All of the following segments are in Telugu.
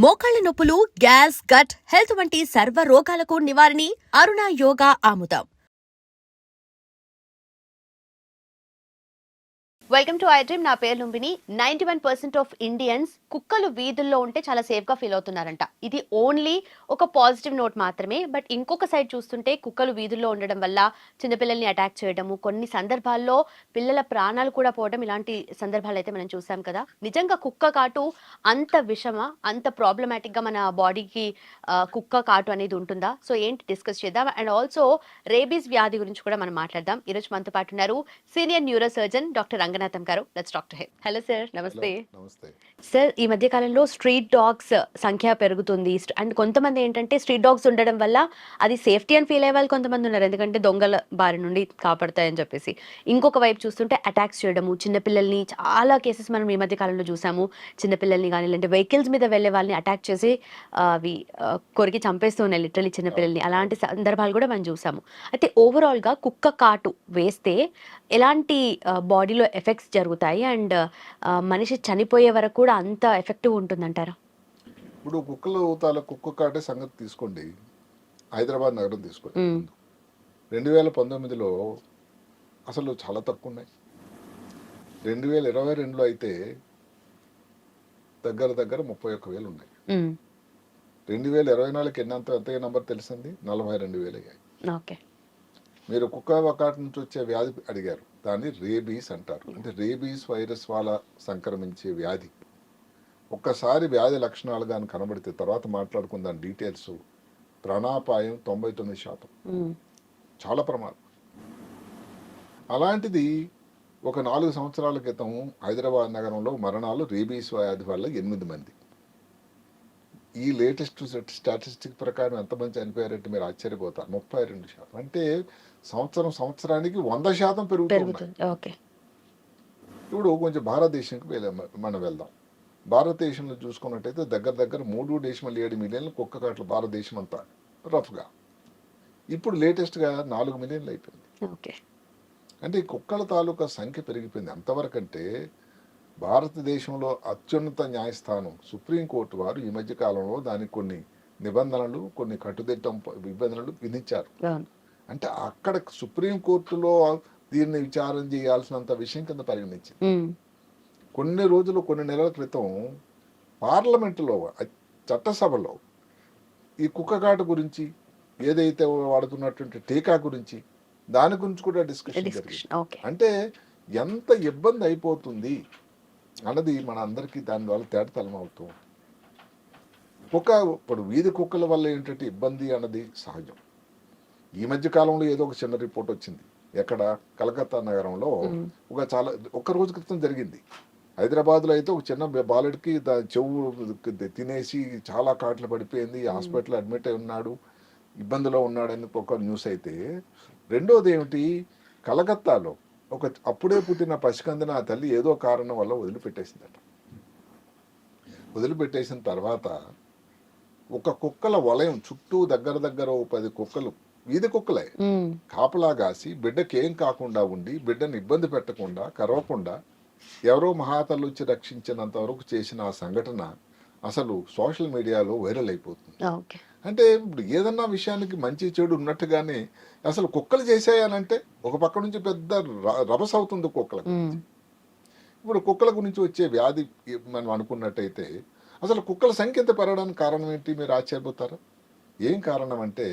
మోకాళ్ల నొప్పులు, గ్యాస్, గట్ హెల్త్ వంటి సర్వ రోగాలకు నివారణి అరుణ యోగా ఆముదం. Welcome to I dream. నా పేరు లుంబిని. 91% ఆఫ్ ఇండియన్స్ కుక్కలు వీధుల్లో ఉంటే చాలా సేఫ్ గా ఫీల్ అవుతున్నారంట. ఇది ఓన్లీ ఒక పాజిటివ్ నోట్ మాత్రమే. బట్ ఇంకొక సైడ్ చూస్తుంటే కుక్కలు వీధుల్లో ఉండడం వల్ల చిన్నపిల్లల్ని అటాక్ చేయడము, కొన్ని సందర్భాల్లో పిల్లల ప్రాణాలు కూడా పోవడం, ఇలాంటి సందర్భాలు అయితే మనం చూసాం కదా. నిజంగా కుక్క కాటు అంత విషమా, అంత ప్రాబ్లమాటిక్ గా మన బాడీకి కుక్క కాటు అనేది ఉంటుందా? సో ఏంటి డిస్కస్ చేద్దాం. అండ్ ఆల్సో రేబీస్ వ్యాధి గురించి కూడా మనం మాట్లాడదాం. ఈరోజు మనతో పాటు ఉన్నారు senior neuro surgeon doctor Ranganatham గారు. Let's talk to him. Hello sir, నమస్తే. నమస్తే సార్, ఈ మధ్య కాలంలో స్ట్రీట్ డాగ్స్ సంఖ్య పెరుగుతుంది. అండ్ కొంతమంది ఏంటంటే స్ట్రీట్ డాగ్స్ ఉండడం వల్ల అది సేఫ్టీ అని ఫీల్ అయ్యే వాళ్ళు కొంతమంది ఉన్నారు, ఎందుకంటే దొంగల బారి నుండి కాపాడతాయని చెప్పేసి. ఇంకొక వైపు చూస్తుంటే అటాక్స్ చేయడము, చిన్నపిల్లల్ని చాలా కేసెస్ మనం ఈ మధ్య కాలంలో చూసాము. చిన్నపిల్లల్ని కానీ లేదంటే వెహికల్స్ మీద వెళ్ళే వాళ్ళని అటాక్ చేసి అవి కొరికి చంపేస్తూ ఉన్నాయి లిటరలీ చిన్నపిల్లల్ని. అలాంటి సందర్భాలు కూడా మనం చూసాము. అయితే ఓవరాల్గా కుక్క కాటు వేస్తే ఎలాంటి బాడీలో ఎఫెక్ట్స్ జరుగుతాయి అండ్ మనిషి చనిపోయే వరకు కూడా అంత ఎఫెక్టివ్ ఉంటుందంటారా? ఇప్పుడు కుక్క కాటే సంగతి తీసుకోండి. హైదరాబాద్ నగరం తీసుకోండి. 2019లో అసలు చాలా తక్కువ ఉన్నాయి. 2022లో అయితే దగ్గర 31,000 ఉన్నాయి. 2024కి ఎంత నంబర్ తెలిసింది? 42,000 అయ్యాయి. ఓకే. మీరు కుక్క కాటు నుంచి వచ్చే వ్యాధి అడిగారు, దాన్ని రేబీస్ అంటారు. అంటే రేబీస్ వైరస్ వల్ల సంక్రమించే వ్యాధి. ఒక్కసారి వ్యాధి లక్షణాలు కానీ కనబడితే తర్వాత మాట్లాడుకుందాం డీటెయిల్స్. ప్రాణాపాయం 99%. చాలా ప్రమాదం. అలాంటిది ఒక 4 సంవత్సరాల క్రితం హైదరాబాద్ నగరంలో మరణాలు రేబీస్ వ్యాధి వల్ల 8 మంది. ఈ లేటెస్ట్ స్టాటిస్టిక్ ప్రకారం ఎంతమంది చనిపోయారంటే మీరు ఆశ్చర్యపోతారు. 32%. అంటే సంవత్సరానికి 100% పెరుగుతుంది. ఇప్పుడు కొంచెం భారతదేశానికి మనం వెళ్దాం. భారతదేశంలో చూసుకున్నట్టయితే దగ్గర 3.7 మిలియన్ల కుక్క కాట్లు భారతదేశం అంతా రఫ్గా. ఇప్పుడు లేటెస్ట్గా 4 మిలియన్లు అయిపోయింది. అంటే ఈ కుక్కల తాలూకా సంఖ్య పెరిగిపోయింది. అంతవరకు అంటే భారతదేశంలో అత్యున్నత న్యాయస్థానం సుప్రీంకోర్టు వారు ఈ మధ్య కాలంలో దానికి కొన్ని నిబంధనలు, కొన్ని కట్టుదిట్టం నిబంధనలు విధించారు. అంటే అక్కడ సుప్రీంకోర్టులో దీన్ని విచారణ చేయాల్సినంత విషయం కింద పరిగణించింది. కొన్ని నెలల క్రితం పార్లమెంటులో, చట్టసభలో ఈ కుక్కకాటు గురించి, ఏదైతే వాడుతున్నటువంటి టీకా గురించి, దాని గురించి కూడా డిస్కషన్ జరిగింది. అంటే ఎంత ఇబ్బంది అయిపోతుంది అన్నది మన అందరికీ దానివల్ల తేటతలం అవుతూ. ఇప్పుడు వీధి కుక్కల వల్ల ఏంటంటే ఇబ్బంది అన్నది సహజం. ఈ మధ్య కాలంలో ఏదో ఒక చిన్న రిపోర్ట్ వచ్చింది. ఎక్కడ? కలకత్తా నగరంలో ఒక రోజు క్రితం జరిగింది. హైదరాబాద్లో అయితే ఒక చిన్న బాలుడికి చెవు తినేసి చాలా కాట్లు పడిపోయింది, హాస్పిటల్ అడ్మిట్ అయి ఉన్నాడు, ఇబ్బందిలో ఉన్నాడని ఒక న్యూస్ అయితే, రెండోది ఏమిటి, కలకత్తాలో ఒక అప్పుడే పుట్టిన పసికందిన ఆ తల్లి ఏదో కారణం వల్ల వదిలిపెట్టేసిందట. వదిలిపెట్టేసిన తర్వాత ఒక కుక్కల వలయం చుట్టూ దగ్గర 10 కుక్కలు, వీధి కుక్కలే, కాపలా కాసి బిడ్డకి ఏం కాకుండా ఉండి, బిడ్డను ఇబ్బంది పెట్టకుండా, కరవకుండా ఎవరో మహాతల్లు వచ్చి రక్షించినంత వరకు చేసిన ఆ సంఘటన అసలు సోషల్ మీడియాలో వైరల్ అయిపోతుంది. అంటే ఇప్పుడు ఏదన్నా విషయానికి మంచి చెడు ఉన్నట్టుగానే అసలు కుక్కలు చేసేయాలంటే ఒక పక్క నుంచి పెద్ద రభస అవుతుంది కుక్కల గురించి. ఇప్పుడు కుక్కల గురించి వచ్చే వ్యాధి మనం అనుకున్నట్టయితే అసలు కుక్కల సంఖ్య ఎంత పెరగడానికి కారణం ఏంటి? మీరు ఆశ్చర్యపోతారా? ఏం కారణం అంటే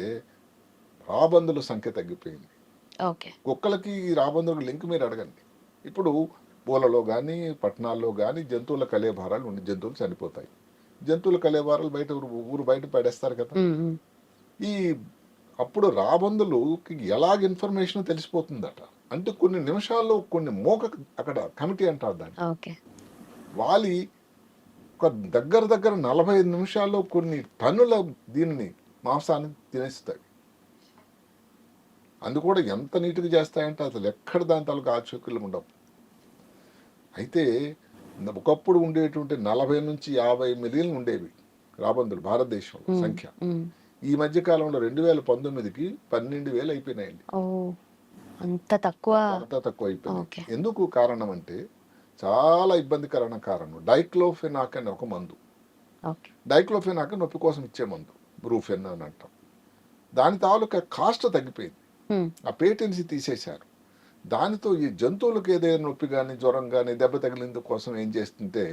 రాబందుల సంఖ్య తగ్గిపోయింది. కుక్కలకి ఈ రాబందుల లింక్ మీరు అడగండి. ఇప్పుడు పూలలో కానీ పట్టణాల్లో కానీ జంతువుల కలేభారాలు ఉండి జంతువులు చనిపోతాయి. జంతువుల కలేభారాలు ఊరు బయట పడేస్తారు కదా. ఈ అప్పుడు రాబందులకి ఎలాగ ఇన్ఫర్మేషన్ తెలిసిపోతుందట అంటే కొన్ని నిమిషాల్లో కొన్ని మోక అక్కడ కమిటీ అంటారు దాన్ని, వాలి ఒక దగ్గర 45 నిమిషాల్లో కొన్ని టన్నుల దీనిని మాంసాన్ని తినేస్తాయి. అందు కూడా ఎంత నీట్గా చేస్తాయంటే అసలు ఎక్కడ దాని తాలూకు ఆచూకీలు ఉండవు. అయితే ఒకప్పుడు ఉండేటువంటి 40 నుంచి 50 మిలియన్లు ఉండేవి రాబందులు భారతదేశంలో సంఖ్య. ఈ మధ్య కాలంలో 2019కి 12,000 అయిపోయినాయండి. అంత తక్కువ అయిపోయింది. ఎందుకు కారణం అంటే చాలా ఇబ్బందికరమైన కారణం డైక్లోఫెనాక్ అనే ఒక మందు. ఓకే. డైక్లోఫెనాక్ నొప్పి కోసం ఇచ్చే మందు బ్రూఫెన్ అని అంటాం. దాని తాలూకా కాస్ట్ తగ్గిపోయింది, ఆ పేటెన్సీ తీసేశారు. దానితో ఈ జంతువులకు ఏదైనా నొప్పి కానీ జ్వరం కానీ దెబ్బ తగిలింది కోసం ఏం చేస్తుంటే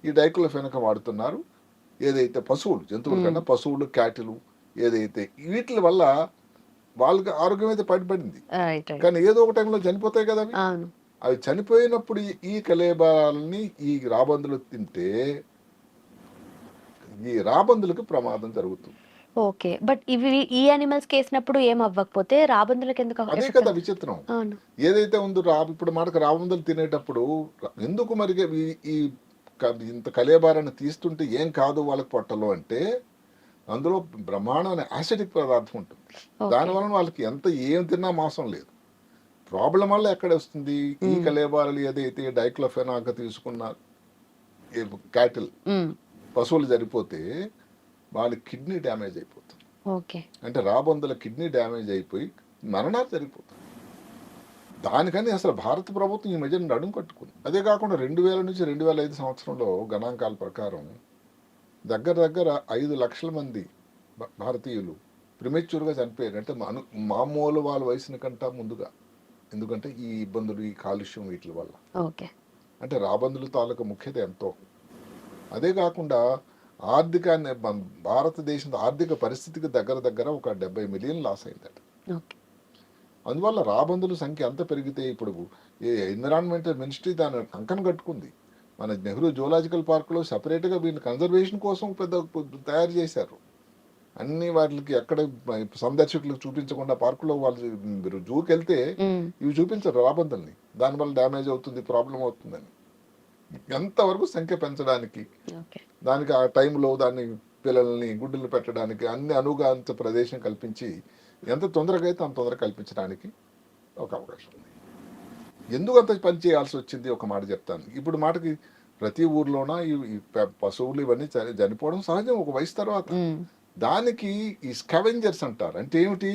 ఈ డైక్లోఫెనాక్ వాడుతున్నారు. ఏదైతే పశువులు, జంతువుల కన్నా పశువులు, క్యాటిలు ఏదైతే వీటి వల్ల వాళ్ళకి ఆరోగ్యం అయితే పడిపడింది, రైట్ రైట్. కానీ ఏదో ఒక టైంలో చనిపోతాయి కదా అవి. అవును. అవి చనిపోయినప్పుడు ఈ కలేబరాలని ఈ రాబందులు తింటే ఈ రాబందులకు ప్రమాదం జరుగుతుంది. ఓకే. బట్ ఇవి ఈ యానిమల్స్ కేసినప్పుడు ఏం అవ్వకపోతే రాబందులకు ఎందుకు అదే ఎఫెక్ట్ కదా అవుతుంది? విచిత్రం. అవును. ఏదైతే ఉందో ఇప్పుడు మనకు రాబందులు తినేటప్పుడు ఎందుకు మరి ఈ ఇంత కలేబారాన్ని తీస్తుంటే ఏం కాదు వాళ్ళకి పొట్టలో అంటే అందులో బ్రహ్మాండమైన యాసిడిక్ పదార్థం ఉంటుంది. ఓకే. దానివలన వాళ్ళకి ఎంత ఏం తిన్నా మాసం లేదు. ప్రాబ్లం వల్ల ఎక్కడ వస్తుంది ఈ కలేబారాలు ఏదైతే డైక్లోఫెనాక్ తీసుకున్న క్యాటిల్ పశువులు సరిపోతే వాళ్ళ కిడ్నీ డ్యామేజ్ అయిపోతుంది. ఓకే. అంటే రాబందుల కిడ్నీ డ్యామేజ్ అయిపోయి మరణాలు జరిగిపోతుంది. దానికని అసలు భారత ప్రభుత్వం ఈ మధ్యన నడుం కట్టుకుంది. అదే కాకుండా 2000 నుంచి 2005 సంవత్సరంలో గణాంకాల ప్రకారం దగ్గర దగ్గర 5 లక్షల మంది భారతీయులు ప్రిమెచ్యూర్గా చనిపోయారు. అంటే మామూలు వాళ్ళ వయసుని కంటా ముందుగా. ఎందుకంటే ఈ ఇబ్బందులు, ఈ కాలుష్యం వీటి వల్ల. ఓకే. అంటే రాబందుల తాలూకా ముఖ్యత ఎంతో. అదే కాకుండా ఆర్థికాన్ని భారతదేశం ఆర్థిక పరిస్థితికి దగ్గర దగ్గర ఒక 70 మిలియన్ లాస్ అయిందట. ఓకే. అందువల్ల రాబందుల సంఖ్య అంత పెరిగితే ఇప్పుడు ఎన్విరాన్మెంటల్ మినిస్ట్రీ దాని కంకణం కట్టుకుంది. మన నెహ్రూ జూలాజికల్ పార్క్లో సపరేట్గా వీళ్ళని కన్జర్వేషన్ కోసం తయారు చేశారు. అన్ని వాటికి ఎక్కడ సందర్శకులకు చూపించకుండా పార్కులో వాళ్ళు మీరు జూకి వెళ్తే ఇవి చూపించరు రాబందుల్ని. దానివల్ల డ్యామేజ్ అవుతుంది, ప్రాబ్లం అవుతుందని. ఎంతవరకు సంఖ్య పెంచడానికి, దానికి ఆ టైంలో దాన్ని పిల్లల్ని గుడ్డులు పెట్టడానికి అన్ని అనువుగా అంత ప్రదేశం కల్పించి ఎంత తొందరగా అయితే అంత తొందరగా కల్పించడానికి ఒక అవకాశం ఉంది. ఎందుకు అంత పని చేయాల్సి వచ్చింది ఒక మాట చెప్తాను. ఇప్పుడు మాటకి ప్రతి ఊర్లోన ఈ పశువులు ఇవన్నీ చనిపోవడం సహజం ఒక వయసు తర్వాత. దానికి ఈ స్కావెంజర్స్ అంటారు. అంటే ఏమిటి?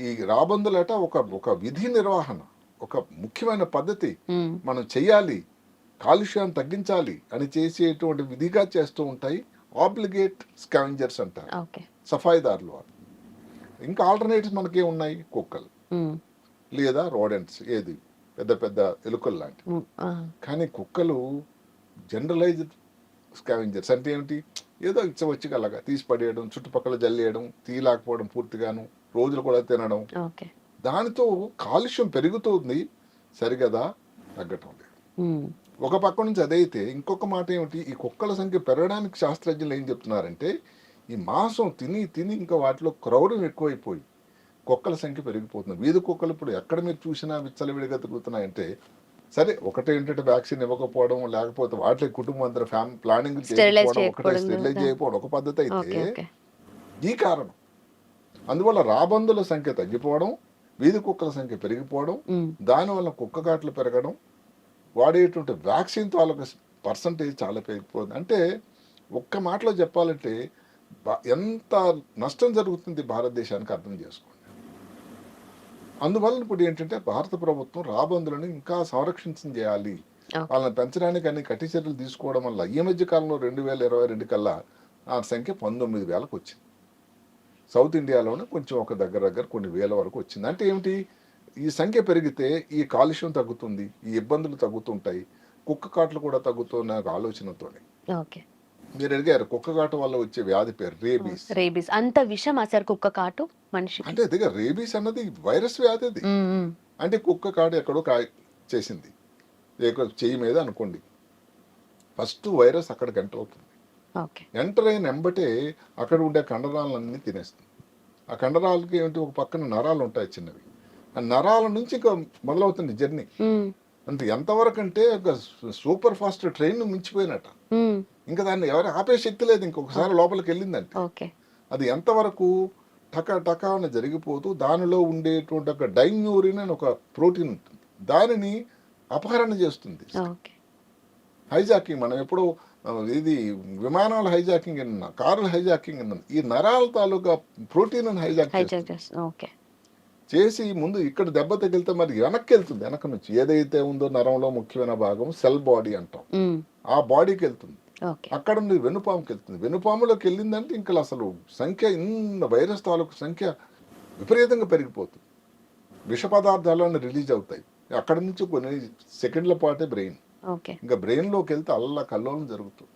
ఈ రాబందులట ఒక విధి నిర్వహణ, ఒక ముఖ్యమైన పద్ధతి మనం చెయ్యాలి, కాలుష్యాన్ని తగ్గించాలి అని చేసేటువంటి విధిగా చేస్తూ ఉంటాయి. ఆబ్లిగేట్ స్కావెంజర్స్ అంటారు, సఫాయిదారులు. ఇంకా ఆల్టర్నేటివ్స్ మనకే ఉన్నాయి, కుక్కలు లేదా రోడెంట్స్, ఏది పెద్ద పెద్ద ఎలుకలు లాంటివి. కానీ కుక్కలు జనరలైజ్డ్ స్కావెంజర్స్. అంటే ఏమిటి? ఏదో ఇచ్చవచ్చి అలాగా తీసి పడేయడం, చుట్టుపక్కల జల్లేయడం, తీయలేకపోవడం, పూర్తిగాను రోజులు కూడా తినడం. దానితో కాలుష్యం పెరుగుతుంది, సరిగదా తగ్గటం లేదు. ఒక పక్క నుంచి అదైతే ఇంకొక మాట ఏమిటి? ఈ కుక్కల సంఖ్య పెరగడానికి శాస్త్రజ్ఞులు ఏం చెప్తున్నారంటే ఈ మాంసం తిని తిని ఇంకా వాటిలో క్రౌడం ఎక్కువైపోయి కుక్కల సంఖ్య పెరిగిపోతుంది. వీధి కుక్కలు ఇప్పుడు ఎక్కడ మీరు చూసినా విచ్చలవిడిగా తిరుగుతున్నాయంటే, సరే ఒకటే ఏంటంటే వ్యాక్సిన్ ఇవ్వకపోవడం, లేకపోతే వాటి కుటుంబం అందరూ ప్లానింగ్ చేయకపోవడం, ఒకటే స్టెరిలైజ్ చేయకపోవడం ఒక పద్ధతి అయితే ఈ కారణం. అందువల్ల రాబందుల సంఖ్య తగ్గిపోవడం, వీధి కుక్కల సంఖ్య పెరిగిపోవడం, దానివల్ల కుక్క కాట్లు పెరగడం, వాడేటువంటి వ్యాక్సిన్ తాలూకు పర్సంటేజ్ చాలా పెరిగిపోతుంది. అంటే ఒక్క మాటలో చెప్పాలంటే ఎంత నష్టం జరుగుతుంది భారతదేశానికి అర్థం చేసుకోండి. అందువల్ల ఇప్పుడు ఏంటంటే భారత ప్రభుత్వం రాబందులను ఇంకా సంరక్షణ చేయాలి, వాళ్ళని పెంచడానికి అన్ని కఠిన చర్యలు తీసుకోవడం వల్ల ఈ మధ్య కాలంలో 2022 కల్లా ఆ సంఖ్య 19,000కు వచ్చింది. సౌత్ ఇండియాలోనే కొంచెం ఒక దగ్గర కొన్ని వేల వరకు వచ్చింది. అంటే ఏమిటి? ఈ సంఖ్య పెరిగితే ఈ కాలుష్యం తగ్గుతుంది, ఈ ఇబ్బందులు తగ్గుతుంటాయి, కుక్క కాట్లు కూడా తగ్గుతున్న ఆలోచనతోనే. మీరు అడిగారు కుక్క కాటు వల్ల వచ్చే వ్యాధి పేరు రేబీస్. రేబీస్ అంత విషం అసలు కుక్క కాటు మనిషి అంటే అదిగా రేబీస్ అన్నది వైరస్ వ్యాధి. అది అంటే కుక్క కాటు ఎక్కడో చేసింది చెయ్యి మీద అనుకోండి, ఫస్ట్ వైరస్ అక్కడికి ఎంటర్ అవుతుంది. ఎంటర్ అయిన వెంబటే అక్కడ ఉండే కండరాలన్నీ తినేస్తుంది. ఆ కండరాలకి ఏమిటి? ఒక పక్కన నరాలు ఉంటాయి చిన్నవి, ఆ నరాల నుంచి ఇంకా మొదలవుతుంది జర్నీ. అంటే ఎంతవరకు అంటే ఒక సూపర్ ఫాస్ట్ ట్రైన్ మించిపోయినట్ట. ఇంకా దాన్ని ఎవరు ఆపే శక్తి లేదు. ఇంకొకసారి లోపలికి వెళ్ళిందంటే అది ఎంతవరకు టకా టకా అని జరిగిపోతూ దానిలో ఉండేటువంటి ఒక డైన్యూరిన్ అని ఒక ప్రోటీన్ ఉంటుంది, దానిని అపహరణ చేస్తుంది. హైజాకింగ్ మనం ఎప్పుడో ఇది విమానాల హైజాకింగ్ అన్నా, కార్ల హైజాకింగ్ అన్నా, ఈ నరాల తాలూకా ప్రోటీన్ హైజాక్ చేసి ముందు ఇక్కడ దెబ్బ తగిలితే మరి వెనక్కి వెళ్తుంది. వెనక నుంచి ఏదైతే ఉందో నరంలో ముఖ్యమైన భాగం సెల్ బాడీ అంటాం, ఆ బాడీకి వెళ్తుంది. ఓకే. అక్కడ నుండి వెనుపాముకి వెళ్తుంది. వెనుపాములోకి వెళ్ళిందంటే ఇంకా అసలు సంఖ్య ఇన్న వైరస్ తాలూకు సంఖ్య విపరీతంగా పెరిగిపోతుంది. విష పదార్థాలను రిలీజ్ అవుతాయి. అక్కడ నుంచి కొన్ని సెకండ్ల పాటే బ్రెయిన్. ఓకే. ఇంకా బ్రెయిన్లోకి వెళ్తే అల్లా కల్లోలం జరుగుతుంది.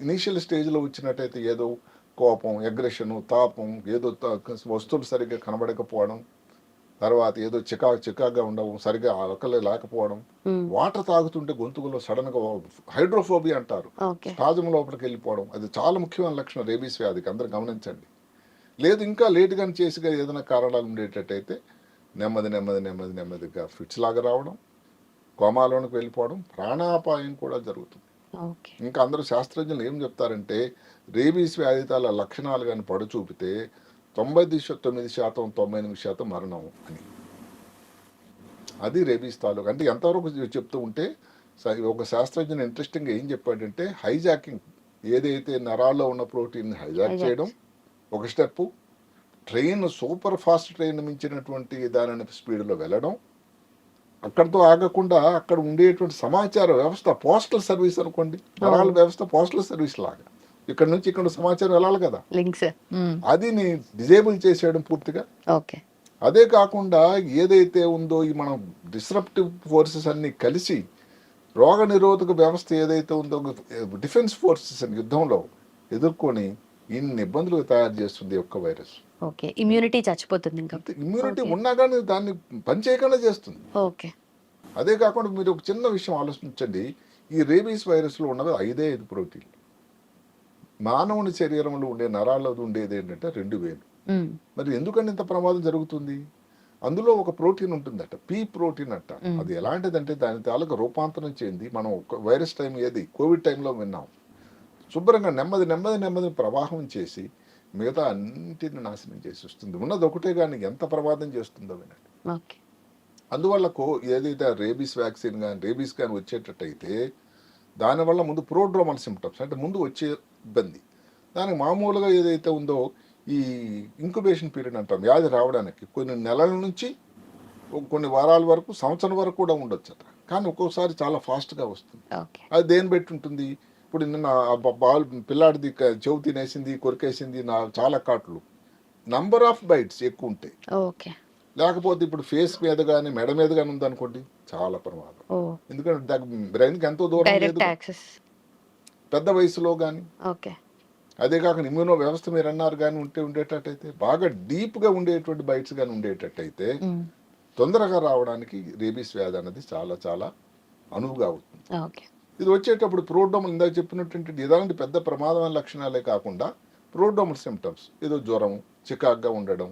ఇనీషియల్ స్టేజ్లో వచ్చినట్టయితే ఏదో కోపం, అగ్రెషను, తాపం, ఏదో వస్తువులు సరిగ్గా కనబడకపోవడం, తర్వాత ఏదో చికాగా ఉండడం, సరిగ్గా ఆకలి లేకపోవడం, వాటర్ తాగుతుంటే గొంతుకులో సడన్గా హైడ్రోఫోబియా అంటారు, ఓకే. స్పాజం లోపలికి వెళ్ళిపోవడం, అది చాలా ముఖ్యమైన లక్షణం రేబీస్ వ్యాధికి, అందరూ గమనించండి. లేదు ఇంకా లేటుగా చేసిగా ఏదైనా కారణాలు ఉండేటట్టయితే నెమ్మదిగా ఫిట్స్ లాగా రావడం, కోమాలోనికి వెళ్ళిపోవడం, ప్రాణాపాయం కూడా జరుగుతుంది. ఓకే. ఇంకా అందరూ శాస్త్రజ్ఞులు ఏం చెప్తారంటే రేబీస్ వ్యాధితాల లక్షణాలు కానీ పడుచూపితే 99%, 98% మరణం అని. అది రేబీస్ తాలూకు. అంటే ఎంతవరకు చెప్తూ ఉంటే ఒక శాస్త్రజ్ఞుని ఇంట్రెస్టింగ్గా ఏం చెప్పాడంటే హైజాకింగ్, ఏదైతే నరాల్లో ఉన్న ప్రోటీన్ హైజాక్ చేయడం ఒక step, train super fast train మించినటువంటి దాని స్పీడ్లో వెళ్ళడం, అక్కడితో ఆగకుండా అక్కడ ఉండేటువంటి సమాచార వ్యవస్థ, పోస్టల్ సర్వీస్ అనుకోండి, నరాల వ్యవస్థ పోస్టల్ సర్వీస్ లాగా ఇక్కడ నుంచి ఇక్కడ సమాచారం వెళ్ళాలి కదా, లింక్స్ అది డిజేబుల్ చేసేయడం పూర్తిగా. ఓకే. అదే కాకుండా ఏదైతే ఉందో ఈ మనం డిస్రప్టివ్ ఫోర్సెస్ అన్ని కలిసి రోగ నిరోధక వ్యవస్థ ఏదైతే ఉందో డిఫెన్స్ ఫోర్సెస్ అని యుద్ధంలో ఎదుర్కొని ఇన్ని ఇబ్బందులు తయారు చేస్తుంది ఒక్క వైరస్. ఓకే. ఇమ్యూనిటీ చచ్చిపోతుంది ఇంకా. ఇమ్యూనిటీ ఉన్నా కానీ దాన్ని పనిచేయకుండా చేస్తుంది. ఓకే. అదే కాకుండా మీరు ఒక చిన్న విషయం ఆలోచించండి, ఈ రేబీస్ వైరస్లో ఉన్నది 5 ప్రోటీన్లు. మానవుని శరీరంలో ఉండే నరాల్లో ఉండేది ఏంటంటే 2000. మరి ఎందుకని ఇంత ప్రమాదం జరుగుతుంది? అందులో ఒక ప్రోటీన్ ఉంటుందట, పీ ప్రోటీన్ అంట. అది ఎలాంటిదంటే దాని తాలూకు రూపాంతరం చెంది, మనం వైరస్ టైం ఏది కోవిడ్ టైంలో విన్నాం, శుభ్రంగా నెమ్మది ప్రవాహం చేసి మిగతా అన్నింటిని నాశనం చేసి వస్తుంది. ఉన్నది ఒకటే కానీ ఎంత ప్రమాదం చేస్తుందో వినండి. ఓకే. అందువల్ల ఏదైతే రేబీస్ వ్యాక్సిన్ కానీ రేబీస్ కానీ వచ్చేటట్టయితే దానివల్ల ముందు ప్రోడ్రోమల్ సిమ్టమ్స్ అంటే ముందు వచ్చే ఇబ్బంది, దానికి మామూలుగా ఏదైతే ఉందో ఈ ఇంక్యుబేషన్ పీరియడ్ అంటాం, వ్యాధి రావడానికి కొన్ని నెలల నుంచి కొన్ని వారాల వరకు, సంవత్సరం వరకు కూడా ఉండొచ్చు అట. కానీ ఒక్కోసారి చాలా ఫాస్ట్గా వస్తుంది. అది దేని బట్టి ఉంటుంది? ఇప్పుడు నిన్న పిల్లాడిది చెవు తినేసింది, కొరికేసింది, చాలా కాట్లు, నంబర్ ఆఫ్ బైట్స్ ఎక్కువ ఉంటాయి. ఓకే. లేకపోతే ఇప్పుడు ఫేస్ మీద కానీ మెడ మీద కానీ ఉందనుకోండి, చాలా ప్రమాదం. ఎందుకంటే బ్రెయిన్కి ఎంతో దూరం లేదు, పెద్ద వయసులో కానీ. ఓకే. అదే కాకుండా ఇమ్యూనో వ్యవస్థ మీరు అన్నారు కానీ ఉండేటట్టయితే, బాగా డీప్గా ఉండేటువంటి బైట్స్ కానీ ఉండేటట్టయితే తొందరగా రావడానికి రేబీస్ వ్యాధి అనేది చాలా చాలా అనువుగా అవుతుంది. ఇది వచ్చేటప్పుడు ప్రోడ్రోమల్, ఇందాక చెప్పినటువంటి ఇలాంటి పెద్ద ప్రమాదమైన లక్షణాలే కాకుండా ప్రోడ్రోమల్ సిమ్టమ్స్, ఏదో జ్వరం, చికాగ్గా ఉండడం,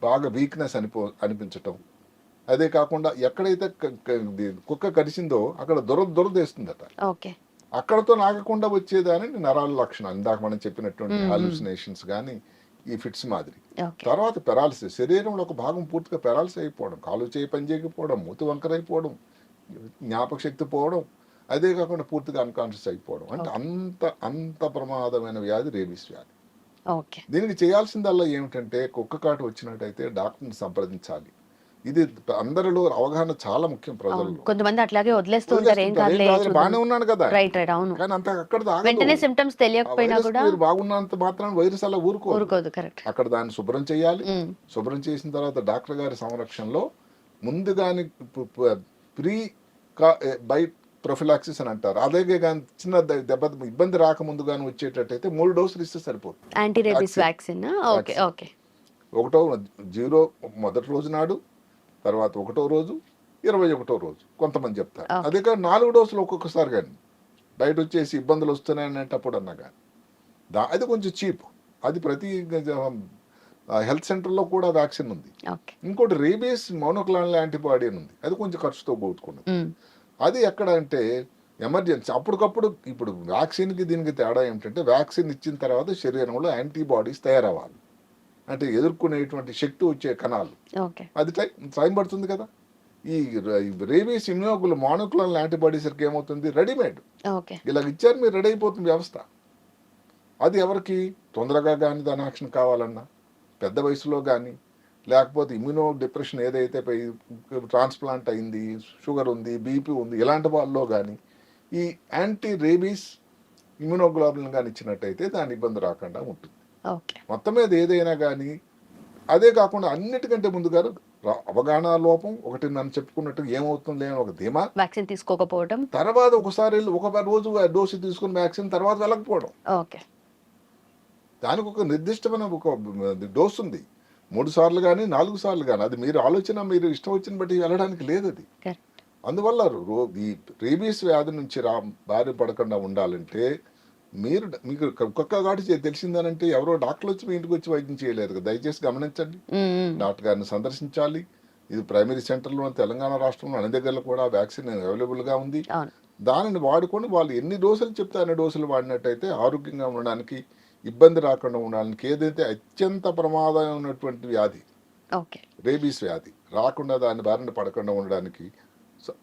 బాగా వీక్నెస్ అనిపించటం. అదే కాకుండా ఎక్కడైతే కుక్క కరిచిందో అక్కడ దురదేస్తుందట, అక్కడతో నాగకుండా వచ్చేదాని నరాల లక్షణాలు, ఇందాక మనం చెప్పినటువంటి హాలుసినేషన్స్ కానీ ఈ ఫిట్స్ మాదిరి. తర్వాత పెరాలసిస్, శరీరంలో ఒక భాగం పూర్తిగా పెరాలసిస్ అయిపోవడం, కాలు చేయి పని చేయకపోవడం, మూతి వంకరైపోవడం, జ్ఞాపక శక్తి పోవడం, అదే కాకుండా పూర్తిగా అన్కాన్షియస్ అయిపోవడం. అంటే అంత ప్రమాదమైన వ్యాధి రేబీస్ వ్యాధి. దీనికి చేయాల్సిందల్లా ఏమిటంటే కుక్క కాటు వచ్చినట్టయితే డాక్టర్ని సంప్రదించాలి. ఇది అందరిలో అవగాహన చాలా ముఖ్యం. ప్రజలు కొంతమంది అట్లాగే వదిలేస్తూ ఉంటారు, ఏం కాదులే బాగానే ఉన్నాను కదా, రైట్ రైట్ అవును, కానీ అంత అక్కడ వెంటనే సిమ్టమ్స్ తెలియకపోయినా కూడా మీరు బాగున్నంత మాత్రం వైరస్ అలా ఊరుకోదు. కరెక్ట్. అక్కడ దాన్ని శుభ్రం చేయాలి. శుభ్రం చేసిన తర్వాత డాక్టర్ గారి సంరక్షణలో ముందుగాని ప్రీ బైట్ ప్రొఫిలాక్సిస్ అని అంటారు, అలాగే కానీ చిన్న ఇబ్బంది రాకముందు కానీ వచ్చేటట్టయితే 3 డోసులు ఇస్తే సరిపోతుంది anti rabies vaccine. Okay. Okay. మొదటి రోజు నాడు, తర్వాత 1వ రోజు, 21వ రోజు కొంతమంది చెప్తారు. అదే కానీ 4 డోసులు ఒక్కొక్కసారి కానీ బయట వచ్చేసి ఇబ్బందులు వస్తున్నాయనేటప్పుడు అన్నా కానీ అది కొంచెం చీప్. అది ప్రతి హెల్త్ సెంటర్లో కూడా వ్యాక్సిన్ ఉంది. ఇంకోటి రేబీస్ మోనోక్లోనల్ యాంటీబాడీ అని ఉంది, అది కొంచెం ఖర్చుతో కూడుకున్నది. అది ఎక్కడ అంటే ఎమర్జెన్సీ, అప్పటికప్పుడు. ఇప్పుడు వ్యాక్సిన్కి దీనికి తేడా ఏమిటంటే వ్యాక్సిన్ ఇచ్చిన తర్వాత శరీరంలో యాంటీబాడీస్ తయారవ్వాలి, అంటే ఎదుర్కొనేటువంటి శక్తి వచ్చే కణాలు, అది టైం పడుతుంది కదా. ఈ రేబీస్ ఇమ్యూనోగ్లో మోనోక్లోనల్ యాంటీబాడీస్కి ఏమవుతుంది, రెడీమేడ్ ఇలా ఇచ్చారు, మీరు రెడీ అయిపోతుంది వ్యవస్థ. అది ఎవరికి తొందరగా కానీ దాని యాక్షన్ కావాలన్నా, పెద్ద వయసులో కానీ, లేకపోతే ఇమ్యూనో డిప్రెషన్ ఏదైతే ట్రాన్స్ప్లాంట్ అయింది, షుగర్ ఉంది, బీపీ ఉంది, ఇలాంటి వాళ్ళలో కానీ, ఈ యాంటీ రేబీస్ ఇమ్యునోగ్లోబులిన్ కానీ ఇచ్చినట్టయితే దాని ఇబ్బంది రాకుండా ఉంటుంది. ఓకే. మొత్తం మీద ఏదైనా కానీ అదే కాకుండా అన్నిటికంటే ముందుగా అవగాహన లోపం ఒకటి, నన్ను చెప్పుకున్నట్టు ఏమవుతుంది అని ఒక ధీమా, వ్యాక్సిన్ తీసుకోకపోవడం, తర్వాత ఒకసారి ఒక రోజు డోసు తీసుకుని వ్యాక్సిన్ తర్వాత వెళ్ళకపోవడం. ఓకే. దానికి ఒక నిర్దిష్టమైన ఒక డోస్ ఉంది. 3 సార్లు కానీ 4 సార్లు కానీ, అది మీరు ఆలోచన, మీరు ఇష్టం వచ్చిన బట్టి వెళ్ళడానికి లేదు అది. కరెక్ట్. అందువల్ల ఈ రేబీస్ వ్యాధి నుంచి బారి పడకుండా ఉండాలంటే మీకు ఒక్కొక్క ఘాటు తెలిసిందనంటే ఎవరో డాక్టర్లు వచ్చి మీ ఇంటికి వచ్చి వైద్యం చేయలేరు కదా. దయచేసి గమనించండి, డాక్టర్ గారిని సందర్శించాలి. ఇది ప్రైమరీ సెంటర్లో తెలంగాణ రాష్ట్రంలో అన్ని దగ్గరలో కూడా వ్యాక్సిన్ అవైలబుల్గా ఉంది. దానిని వాడుకొని వాళ్ళు ఎన్ని డోసులు చెప్తే అన్ని డోసులు వాడినట్టయితే ఆరోగ్యంగా ఉండడానికి, ఇబ్బంది రాకుండా ఉండడానికి, ఏదైతే అత్యంత ప్రమాదం ఉన్నటువంటి వ్యాధి రేబీస్ వ్యాధి రాకుండా, దాని బారిన పడకుండా ఉండడానికి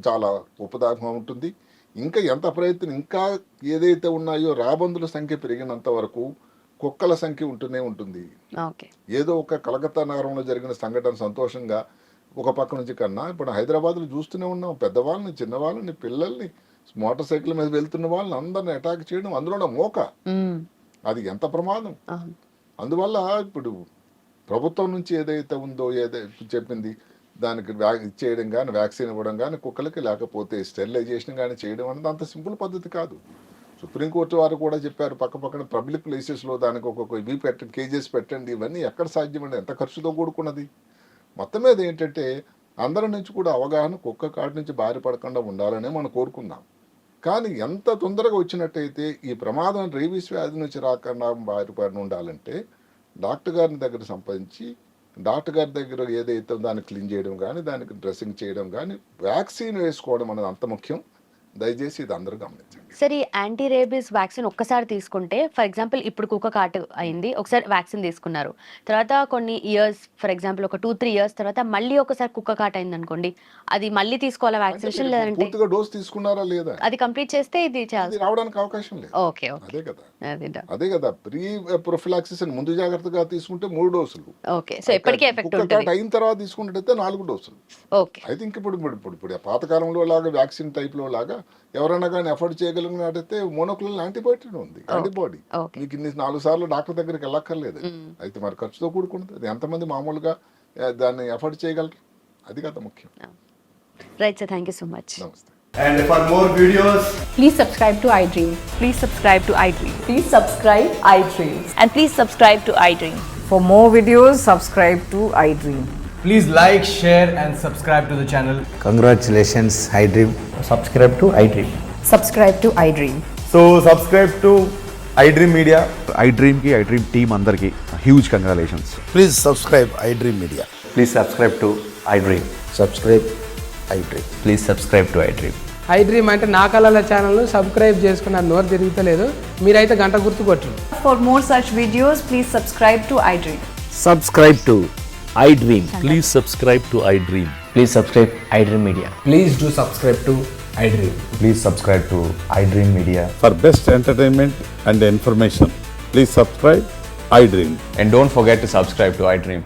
చాలా ఉపదానం ఉంటుంది. ఇంకా ఎంత ప్రయత్నం, ఇంకా ఏదైతే ఉన్నాయో రాబందుల సంఖ్య పెరిగినంత వరకు కుక్కల సంఖ్య ఉంటూనే ఉంటుంది. ఏదో ఒక కలకత్తా నగరంలో జరిగిన సంఘటన సంతోషంగా ఒక పక్క నుంచి కన్నా, ఇప్పుడు హైదరాబాద్లో చూస్తూనే ఉన్నాం, పెద్దవాళ్ళని, చిన్నవాళ్ళని, పిల్లల్ని, మోటార్ సైకిల్ మీద వెళ్తున్న వాళ్ళని అందరిని అటాక్ చేయడం, అందులో మోక, అది ఎంత ప్రమాదం. అందువల్ల ఇప్పుడు ప్రభుత్వం నుంచి ఏదైతే ఉందో, ఏదైతే చెప్పింది దానికి ఇచ్చేయడం కానీ, వ్యాక్సిన్ ఇవ్వడం కానీ కుక్కలకి, లేకపోతే స్టెరిలైజేషన్ కానీ చేయడం అనేది అంత సింపుల్ పద్ధతి కాదు. సుప్రీంకోర్టు వారు కూడా చెప్పారు, పక్కన పబ్లిక్ ప్లేసెస్లో దానికి ఒక్కొక్క ఇవి పెట్టండి, కేజెస్ పెట్టండి. ఇవన్నీ ఎక్కడ సాధ్యమండి, ఎంత ఖర్చుతో కూడుకున్నది. మొత్తం మీద ఏంటంటే అందరి నుంచి కూడా అవగాహన, కుక్క కాటు నుంచి బారి పడకుండా ఉండాలనే మనం కోరుకుందాం. కానీ ఎంత తొందరగా వచ్చినట్టయితే ఈ ప్రమాదం రేబీస్ వ్యాధి నుంచి రాకుండా బారి పడి ఉండాలంటే డాక్టర్ గారిని దగ్గర సంపాదించి, డాక్టర్ గారి దగ్గర ఏదైతే దాన్ని క్లీన్ చేయడం కానీ, దానికి డ్రెస్సింగ్ చేయడం కానీ, వ్యాక్సిన్ వేసుకోవడం అనేది అంత ముఖ్యం. దయచేసి ఇది అందరూ గమనించండి. సరే, యాంటీ రేబీస్ వ్యాక్సిన్ ఒక్కసారి తీసుకుంటే, ఫర్ ఎగ్జాంపుల్ ఇప్పుడు కుక్క కాటు అయింది, ఒకసారి వ్యాక్సిన్ తీసుకున్నారు, తర్వాత కొన్ని ఇయర్స్, ఫర్ ఎగ్జాంపుల్ ఒక 2-3 ఇయర్స్ తర్వాత మళ్ళీ ఒకసారి కుక్క కాటు అయింది అనుకోండి, అది మళ్ళీ తీసుకోవాలా వ్యాక్సినేషన్, లేదంటే పూర్తిగా డోస్ తీసుకున్నారా లేదా, అది కంప్లీట్ చేస్తే ఇది రావడానికి అవకాశం లేదు. ఓకే. అదే కదా ప్రీ ప్రొఫిలాక్సిస్ అని ముందు జాగ్రత్తగా తీసుకుంటే 3 డోసులు. ఓకే. సో ఎప్పటికీ ఎఫెక్ట్ ఉంటుంది. అయిన తర్వాత తీసుకున్నట్టయితే 4 డోసులు. ఓకే. ఐ థింక్ ఇప్పుడు పాతకాలంలో లాగా వ్యాక్సిన్ టైప్ లో లాగా ఎవరైనా కానీ ఎఫర్ట్ చేయగలిగినట్టయితే మోనోక్లోనల్ యాంటీబయాటిక్ ఉంది, యాంటీబాడీ. మీకు ఇన్ని 4 సార్లు డాక్టర్ దగ్గరికి వెళ్ళక్కర్లేదు. అయితే మరి ఖర్చుతో కూడుకున్నది. అది ఎంతమంది మామూలుగా దాన్ని ఎఫర్ట్ చేయగలరు, అది కదా ముఖ్యం. Right sir, thank you so much. నమస్తే. And for more videos, please subscribe to iDream. Please subscribe to iDream. Please subscribe iDream. And please subscribe to iDream. For more videos, subscribe to iDream. please like, share and subscribe to the channel. Congratulations, iDream. Subscribe to iDream. Subscribe to iDream. So subscribe to iDream Media. iDream ki iDream team andarki huge congratulations. Please subscribe iDream Media. Please subscribe to iDream. Subscribe iDream. Please subscribe to iDream. iDream అంటే నా కళల ఛానల్ను సబ్స్క్రైబ్ చేసుకున్న నోరు తిరుగుతలేదు, మీరైతే గంట గుర్తు కొట్టండి. For more such videos, please subscribe to iDream. Subscribe to iDream. Please subscribe to iDream. Please subscribe iDream Media. Please do subscribe to iDream. Please subscribe to iDream Media. For best entertainment and information, please subscribe iDream. And don't forget to subscribe to iDream.